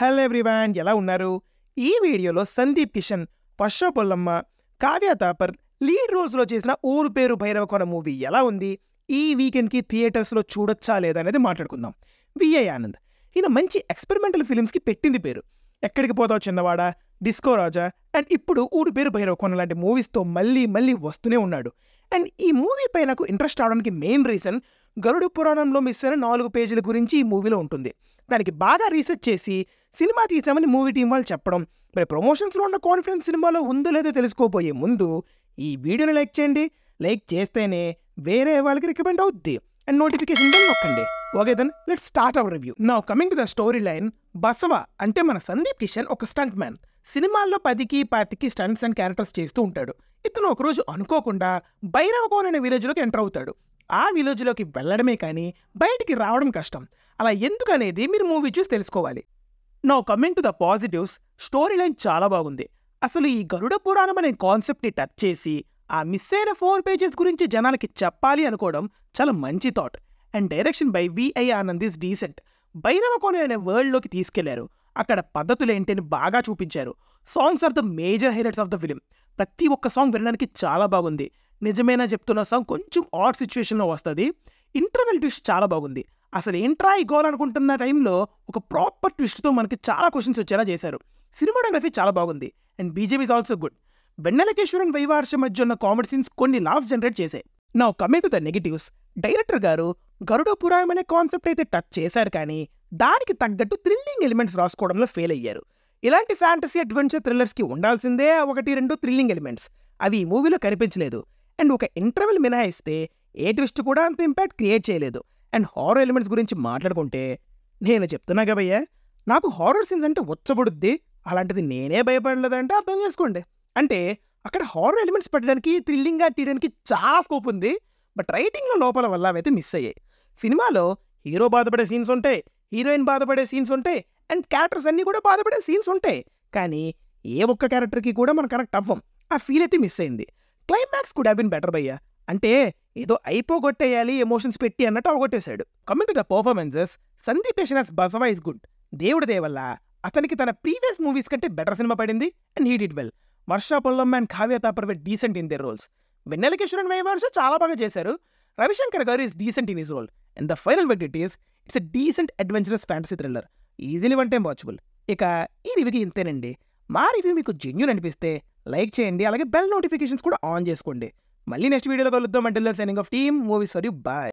Hello everyone, ఎలా ఉన్నారు? ఈ వీడియోలో సందీప్ కిషన్, వర్ష పొల్లమ్మ, కావ్య తాపర్ లీడ్ రోల్స్లో చేసిన ఊరు పేరు భైరవకొన మూవీ ఎలా ఉంది, ఈ వీకెండ్కి థియేటర్స్లో చూడొచ్చా లేదా అనేది మాట్లాడుకుందాం. విఐ ఆనంద్ ఈయన మంచి ఎక్స్పెరిమెంటల్ ఫిలిమ్స్కి పెట్టింది పేరు. ఎక్కడికి పోతావు చిన్నవాడ, డిస్కో రాజా అండ్ ఇప్పుడు ఊరు పేరు భైరవకొన లాంటి మూవీస్తో మళ్ళీ వస్తూనే ఉన్నాడు. అండ్ ఈ మూవీ పై నాకు ఇంట్రెస్ట్ అవడానికి మెయిన్ రీజన్ గరుడ పురాణంలో మిస్ అయిన 4 పేజీల గురించి ఈ మూవీలో ఉంటుంది. దానికి బాగా రీసెర్చ్ చేసి సినిమా తీసామని మూవీ టీం వాళ్ళు చెప్పడం, మరి ప్రమోషన్స్లో ఉన్న కాన్ఫిడెన్స్ సినిమాలో ఉందో లేదో తెలుసుకోపోయే ముందు ఈ వీడియోని లైక్ చేయండి. లైక్ చేస్తేనే వేరే వాళ్ళకి రికమెండ్ అవుద్ది అండ్ నోటిఫికేషన్ బెల్ నొక్కండి. Okay then let's start our review. Now coming to the story line. Basava అంటే మన సందీప్ కిషన్ ఒక స్టంట్ మ్యాన్. సినిమాల్లో 10కి 25కి స్టంట్స్ అండ్ క్యారెక్టర్స్ చేస్తూ ఉంటాడు. ఇతను ఒకరోజు అనుకోకుండా భైరవకోన అనే విలేజ్లోకి ఎంటర్ అవుతాడు. ఆ విలేజ్లోకి వెళ్ళడమే కానీ బయటికి రావడం కష్టం. అలా ఎందుకనేది మీరు మూవీ చూసి తెలుసుకోవాలి. Now coming to the positives, story line చాలా బాగుంది. అసలు ఈ గరుడ పురాణం అనే కాన్సెప్ట్ని టచ్ చేసి ఆ మిస్ అయిన 4 పేజెస్ గురించి జనాలకి చెప్పాలి అనుకోవడం చాలా మంచి thought. And direction by VI Anand is decent. Bhairavakona అనే వరల్డ్లోకి తీసుకెళ్లారు. అక్కడ పద్ధతులు ఏంటని బాగా చూపించారు. Songs are the major highlights of the film. ప్రతి ఒక్క సాంగ్ వినడానికి చాలా బాగుంది. నిజమేనా చెప్తున్న సాంగ్ కొంచెం ఆడ్ సిచ్యువేషన్లో వస్తుంది. ఇంటర్వెల్ ట్విస్ట్ చాలా బాగుంది. అసలు ఏంట్రా ఈ గోల్ అనుకుంటున్న టైంలో ఒక ప్రాపర్ ట్విస్ట్తో మనకి చాలా క్వశ్చన్స్ వచ్చేలా చేశారు. సినిమాటోగ్రఫీ చాలా బాగుంది and BJP is also good. Vennelakeshwar and Vivarsha మధ్య ఉన్న కామెడీ సీన్స్ కొన్ని లాఫ్స్ జనరేట్ చేశాయి. Now coming to the negatives, director గారు గరుడ పురాణం అనే కాన్సెప్ట్ అయితే టచ్ చేశారు కానీ దానికి తగ్గట్టు థ్రిల్లింగ్ ఎలిమెంట్స్ రాసుకోవడంలో ఫెయిల్ అయ్యారు. ఇలాంటి ఫ్యాంటసీ అడ్వెంచర్ థ్రిల్లర్స్కి ఉండాల్సిందే 1-2 థ్రిల్లింగ్ ఎలిమెంట్స్. అవి ఈ మూవీలో కనిపించలేదు. అండ్ ఒక ఇంటర్వెల్ మినహాయిస్తే ఏ ట్విస్ట్ కూడా అంత ఇంపాక్ట్ క్రియేట్ చేయలేదు. అండ్ హారర్ ఎలిమెంట్స్ గురించి మాట్లాడుకుంటే నేను చెప్తున్నా కబయ్యా, నాకు హారర్ సీన్స్ అంటే వచ్చబడుద్ది. అలాంటిది నేనే భయపడలేదంటే అర్థం చేసుకోండి. అంటే అక్కడ హారర్ ఎలిమెంట్స్ పెట్టడానికి థ్రిల్లింగ్గా తీయడానికి చాలా స్కోప్ ఉంది. బట్ రైటింగ్లో లోపల వల్ల అవైతే మిస్ అయ్యాయి. సినిమాలో హీరో బాధపడే సీన్స్ ఉంటాయి, హీరోయిన్ బాధపడే సీన్స్ ఉంటాయి అండ్ క్యారెక్టర్స్ అన్నీ కూడా బాధపడే సీన్స్ ఉంటాయి. కానీ ఏ ఒక్క క్యారెక్టర్కి కూడా మనం కనెక్ట్ అవ్వం. ఆ ఫీల్ అయితే మిస్ అయింది. Climax could have been better భయ్యా. అంటే ఏదో అయిపోగొట్టేయాలి ఎమోషన్స్ పెట్టి అన్నట్టు అవగొట్టేశాడు. Coming to the performances, Sundeep Kishan as Basava is good. దేవుడి దేవల్ల అతనికి తన ప్రీవియస్ మూవీస్ కంటే బెటర్ సినిమా పడింది and he did well. Varsha Bollamma and Kavya Thapar were decent in their roles. Vennelakeshwar and Vivarsha చాలా బాగా చేశారు. రవిశంకర్ గారు is decent in his role. And the final verdict is it's a decent adventurous fantasy thriller. Easily 1 time watchable. ఇక ఈ రివ్యూకి ఇంతేనండి. మా రివ్యూ మీకు genuine అనిపిస్తే లైక్ చేయండి, అలాగే బెల్ నోటిఫికేషన్స్ కూడా ఆన్ చేసుకోండి. మళ్ళీ నెక్స్ట్ వీడియోలో కలుద్దాం. Until then signing off Team Movies for you. Bye.